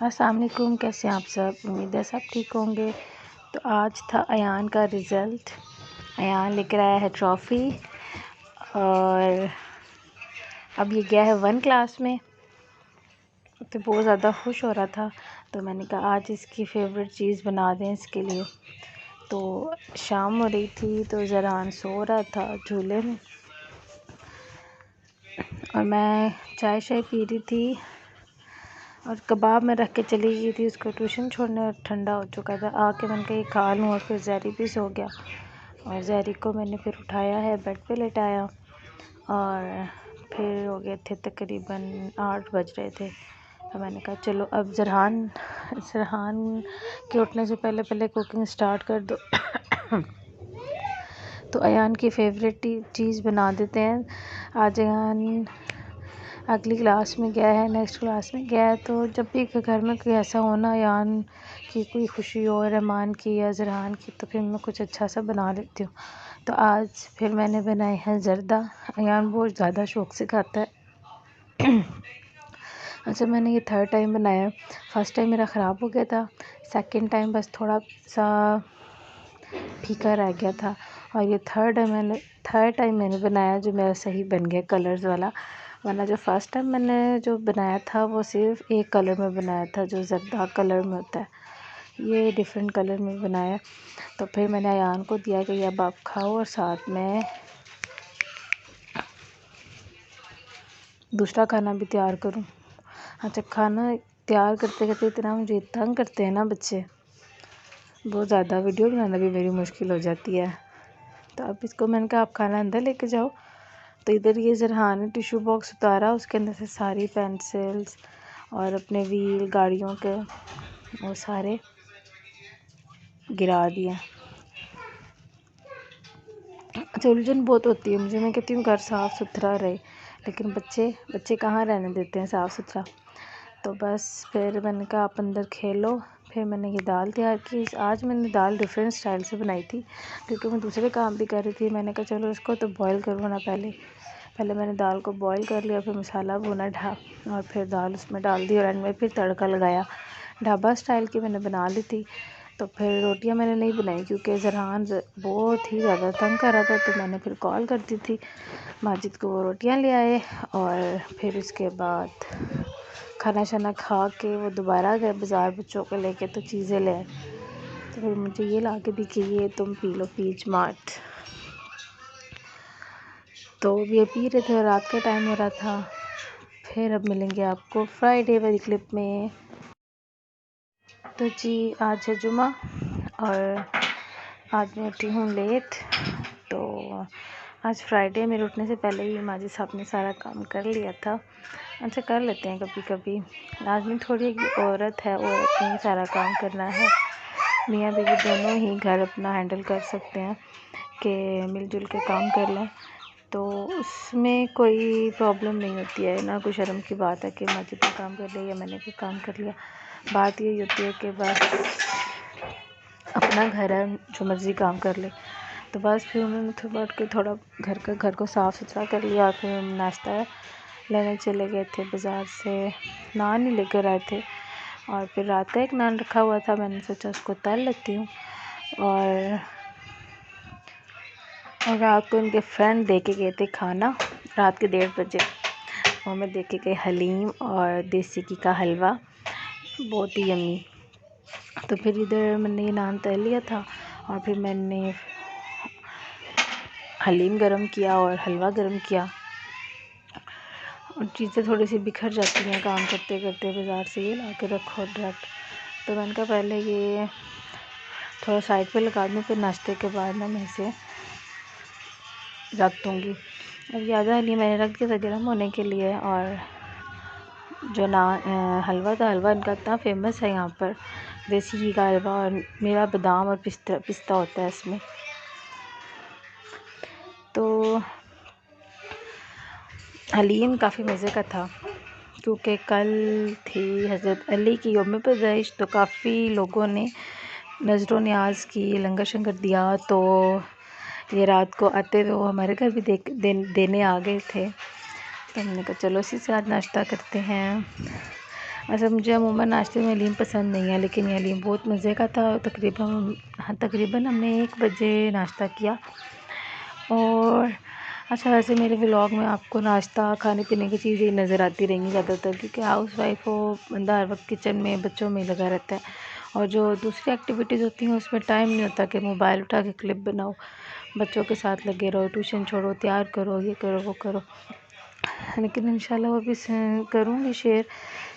अस्सलाम वालेकुम, कैसे हैं आप सब। उम्मीद है सब ठीक होंगे। तो आज था अयान का रिज़ल्ट। अयान लेकर आया है ट्रॉफ़ी और अब ये गया है 1 क्लास में। तो बहुत ज़्यादा खुश हो रहा था, तो मैंने कहा आज इसकी फ़ेवरेट चीज़ बना दें इसके लिए। तो शाम हो रही थी तो ज़रान सो रहा था झूले में और मैं चाय पी रही थी और कबाब में रख के चली गई थी उसको ट्यूशन छोड़ने और ठंडा हो चुका था। आके मैंने कहा ये खा लूँ और फिर जहरी भी सो गया और जहरी को मैंने फिर उठाया है, बेड पे लेटाया और फिर हो गए थे तकरीबन 8 बज रहे थे। तो मैंने कहा चलो अब जरहान के उठने से पहले कुकिंग स्टार्ट कर दो। तो अयान की फेवरेट चीज़ बना देते हैं। आज अयान अगली क्लास में गया है, नेक्स्ट क्लास में गया है। तो जब भी घर में कोई ऐसा हो ना, अयान की कोई खुशी हो, रहमान की या जरहान की, तो फिर मैं कुछ अच्छा सा बना लेती हूँ। तो आज फिर मैंने बनाए हैं ज़र्दा। अयान बहुत ज़्यादा शौक़ से खाता है। अच्छा, मैंने ये 3rd टाइम बनाया। फर्स्ट टाइम मेरा ख़राब हो गया था, सेकंड टाइम बस थोड़ा सा फीका रह गया था और ये थर्ड टाइम मैंने बनाया जो मेरा सही बन गया कलर्स वाला। वरना जो फर्स्ट टाइम मैंने जो बनाया था वो सिर्फ एक कलर में बनाया था, जो ज़र्दा कलर में होता है। ये डिफरेंट कलर में बनाया। तो फिर मैंने अयान को दिया कि अब आप खाओ और साथ में दूसरा खाना भी तैयार करूं। अच्छा, खाना तैयार करते करते इतना मुझे तंग करते हैं ना बच्चे, बहुत ज़्यादा वीडियो बनाना भी मेरी मुश्किल हो जाती है। तो अब इसको मैंने कहा आप खाना अंदर लेके जाओ। तो इधर ये जरहान ने टिश्यू बॉक्स उतारा, उसके अंदर से सारी पेंसिल्स और अपने व्हील गाड़ियों के वो सारे गिरा दिए। अच्छा, उलझन बहुत होती है मुझे। मैं कहती हूँ घर साफ़ सुथरा रहे, लेकिन बच्चे कहाँ रहने देते हैं साफ़ सुथरा। तो बस फिर मैंने कहा आप अंदर खेलो। फिर मैंने ये दाल तैयार की। आज मैंने दाल डिफरेंट स्टाइल से बनाई थी क्योंकि मैं दूसरे काम भी कर रही थी। मैंने कहा चलो इसको तो बॉईल करूँ ना। पहले मैंने दाल को बॉईल कर लिया, फिर मसाला भुना और फिर दाल उसमें डाल दी और एंड में फिर तड़का लगाया। ढाबा स्टाइल की मैंने बना ली थी। तो फिर रोटियां मैंने नहीं बनाई क्योंकि जरहान बहुत ही ज़्यादा तंग कर रहा था। तो मैंने फिर कॉल कर दी थी माजिद को, वो रोटियां ले आए और फिर उसके बाद खाना शाना खा के वो दोबारा गए बाज़ार बच्चों को लेके, तो चीज़ें ले आए। तो फिर मुझे ये ला के भी कि ये तुम पी लो पीच मार्ट। तो ये पी रहे थे, रात का टाइम हो रहा था। फिर अब मिलेंगे आपको फ्राइडे वाली क्लिप में। तो जी आज है जुमा और आज मैं उठी हूँ लेट। तो आज फ्राइडे, मेरे उठने से पहले ही माजिद साहब ने सारा काम कर लिया था। अच्छा, कर लेते हैं कभी कभी। आदमी थोड़ी एक औरत है, औरत ने सारा काम करना है। मियाँ बीवी दोनों ही घर अपना हैंडल कर सकते हैं कि मिलजुल के काम कर लें, तो उसमें कोई प्रॉब्लम नहीं होती है ना। कोई शर्म की बात है कि माजिद ने काम कर लिया या मैंने कोई काम कर लिया। बात यही होती है कि बस अपना घर है, जो मर्ज़ी काम कर ले। तो बस फिर उन्होंने थोड़ा उठ के थोड़ा घर को साफ़ सुथरा कर लिया और फिर नाश्ता लेने चले गए थे बाज़ार से। नान ही लेकर आए थे और फिर रात का एक नान रखा हुआ था, मैंने सोचा उसको तल लेती हूँ। और रात को उनके फ्रेंड दे के गए थे खाना, रात के 1:30 बजे। और मैं दे के गई हलीम और देसी घी का हलवा, बहुत ही यम्मी। तो फिर इधर मैंने ये नान तल लिया था और फिर मैंने हलीम गरम किया और हलवा गरम किया। और चीज़ें थोड़ी सी बिखर जाती हैं काम करते करते, बाज़ार से ये ला के रखो डायरेक्ट। तो मैंने कहा पहले ये थोड़ा साइड पे लगा दूँ, फिर नाश्ते के बाद ना मैं इसे रख दूँगी। अब ज़्यादा हलीम मैंने रख दिया था गर्म होने के लिए। और जो हलवा था, हलवा इनका इतना फेमस है यहाँ पर, देसी घी का हलवा, और मेरा बादाम और पिस्ता होता है इसमें। तो हलीम काफ़ी मज़े का था क्योंकि कल थी हज़रत अली की यौम पैदाइश। तो काफ़ी लोगों ने नज़र न्याज की, लंगर शंगर दिया। तो ये रात को आते हुए वो हमारे घर भी देने आ गए थे। तो हमने कहा चलो इसी से आज नाश्ता करते हैं। वैसे मुझे अमूमन नाश्ते में हलीम पसंद नहीं है, लेकिन ये हलीम बहुत मज़े का था। तकरीबन हमने 1 बजे नाश्ता किया। और अच्छा, वैसे मेरे व्लॉग में आपको नाश्ता खाने पीने की चीज़ें नज़र आती रहेंगी ज़्यादातर, क्योंकि हाउस वाइफ हो, बंदा हर वक्त किचन में बच्चों में लगा रहता है। और जो दूसरी एक्टिविटीज़ होती हैं उसमें टाइम नहीं होता कि मोबाइल उठा के क्लिप बनाओ, बच्चों के साथ लगे रहो, ट्यूशन छोड़ो, तैयार करो, ये करो वो करो। लेकिन इंशाल्लाह वो भी करूँगी शेयर।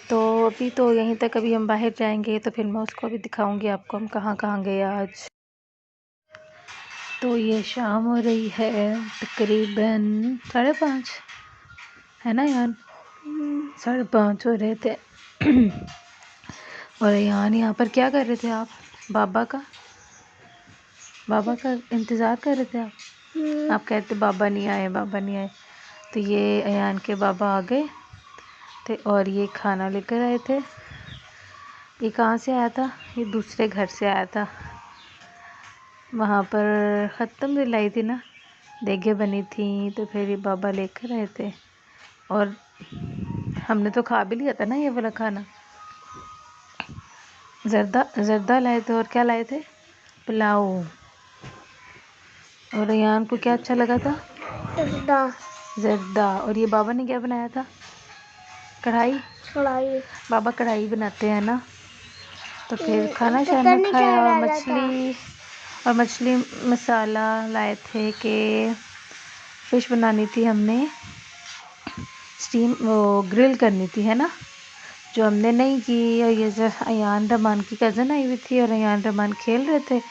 तो अभी तो यहीं तक, अभी हम बाहर जाएंगे तो फिर मैं उसको भी दिखाऊंगी आपको हम कहाँ कहाँ गए आज। तो ये शाम हो रही है, तकरीबन 5:30 है ना यार, 5:30 हो रहे थे। और यहाँ पर क्या कर रहे थे आप? बाबा का इंतज़ार कर रहे थे आप? आप कहते बाबा नहीं आए, बाबा नहीं आए। तो ये अयान के बाबा आ गए थे और ये खाना लेकर आए थे। ये कहाँ से आया था? ये दूसरे घर से आया था। वहाँ पर ख़त्म दिलाई थी ना, देगे बनी थी, तो फिर ये बाबा लेकर आए थे। और हमने तो खा भी लिया था ना ये वाला खाना। जर्दा लाए थे। और क्या लाए थे? पुलाव। और रेयान को क्या अच्छा लगा था? जर्दा। और ये बाबा ने क्या बनाया था? कढ़ाई। बाबा कढ़ाई बनाते हैं ना। तो फिर खाना शाना खाया, मछली मसाला लाए थे कि फ़िश बनानी थी हमने, स्टीम वो ग्रिल करनी थी, है ना, जो हमने नहीं की। और ये जो अयान रहमान की कज़न आई हुई थी और अयान रहमान खेल रहे थे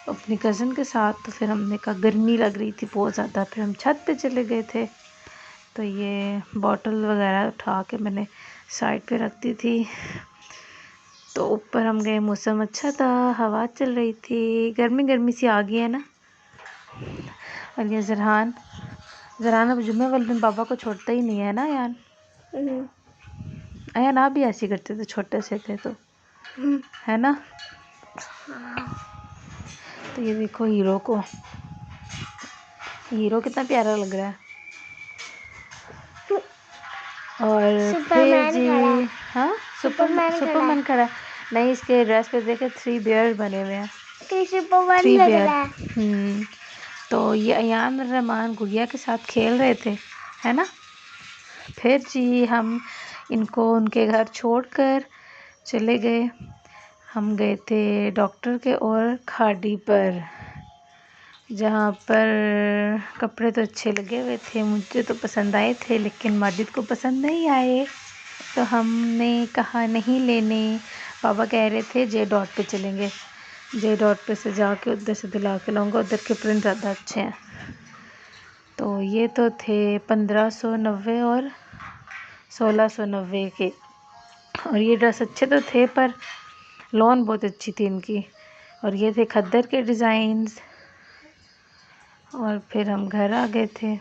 अपनी कज़न के साथ, तो फिर हमने कहा गर्मी लग रही थी बहुत ज़्यादा, फिर हम छत पे चले गए थे। तो ये बॉटल वगैरह उठा के मैंने साइड पे रख दी थी। तो ऊपर हम गए, मौसम अच्छा था, हवा चल रही थी, गर्मी सी आ गई है ना। और ये ज़रहान अब जुम्मे वाले दिन बाबा को छोड़ता ही नहीं है ना यार। अयान आप भी ऐसे करते थे छोटे से थे तो, है ना। तो ये देखो हीरो कितना प्यारा लग रहा है। और फिर जी, हाँ, सुपरमैन खड़ा है। नहीं, इसके ड्रेस पे देखे 3 बियर बने हुए हैं, 3 बियर। तो ये अयान रहमान गुड़िया के साथ खेल रहे थे, है ना। फिर जी हम इनको उनके घर छोड़कर चले गए। हम गए थे डॉक्टर के और खाड़ी पर, जहाँ पर कपड़े तो अच्छे लगे हुए थे, मुझे तो पसंद आए थे, लेकिन माजिद को पसंद नहीं आए। तो हमने कहा नहीं लेने। पापा कह रहे थे जे डॉट पे चलेंगे, जे डॉट पे से जाके उधर से दिला के लाऊंगा, उधर के प्रिंट ज़्यादा अच्छे हैं। तो ये तो थे 1590 और 1690 के। और ये ड्रेस अच्छे तो थे, पर लॉन बहुत अच्छी थी इनकी। और ये थे खद्दर के डिज़ाइंस। और फिर हम घर आ गए थे।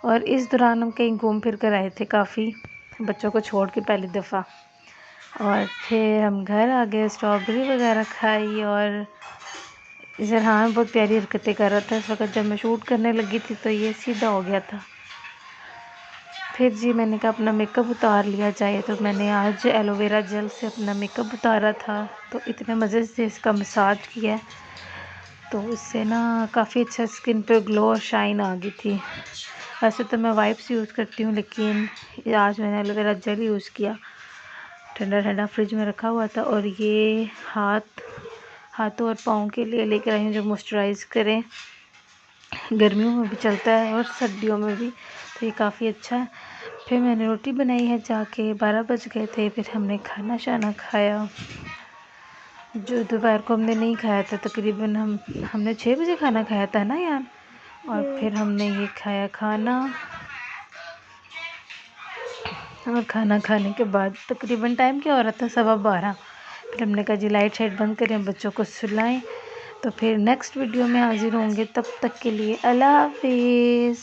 और इस दौरान हम कहीं घूम फिर कर आए थे काफ़ी, बच्चों को छोड़ के पहली दफ़ा। और फिर हम घर आ गए, स्ट्रॉबेरी वगैरह खाई। और ज़रहान बहुत प्यारी हरकतें कर रहा था इस वक्त, जब मैं शूट करने लगी थी तो ये सीधा हो गया था। फिर जी मैंने कहा अपना मेकअप उतार लिया जाए, तो मैंने आज एलोवेरा जेल से अपना मेकअप उतारा था। तो इतने मज़े से इसका मसाज किया, तो इससे ना काफ़ी अच्छा स्किन पे ग्लो और शाइन आ गई थी। वैसे तो मैं वाइप्स यूज़ करती हूँ, लेकिन आज मैंने एलोवेरा जेल यूज़ किया। ठंडा ठंडा फ्रिज में रखा हुआ था। और ये हाथों और पाँव के लिए लेकर आई हूँ, जो मॉइस्चराइज़ करें, गर्मियों में भी चलता है और सर्दियों में भी, तो ये काफ़ी अच्छा है। फिर मैंने रोटी बनाई है जाके, 12 बज गए थे। फिर हमने खाना शाना खाया, जो दोपहर को हमने नहीं खाया था। तकरीबन हमने 6 बजे खाना खाया था ना यार। और फिर हमने ये खाया खाना, और खाना खाने के बाद तकरीबन टाइम क्या हो रहा था, 12:15। फिर हमने कहा जी लाइट शाइट बंद करें, बच्चों को सुलाएं। तो फिर नेक्स्ट वीडियो में हाज़िर होंगे, तब तक के लिए अल्लाह हाफिज़।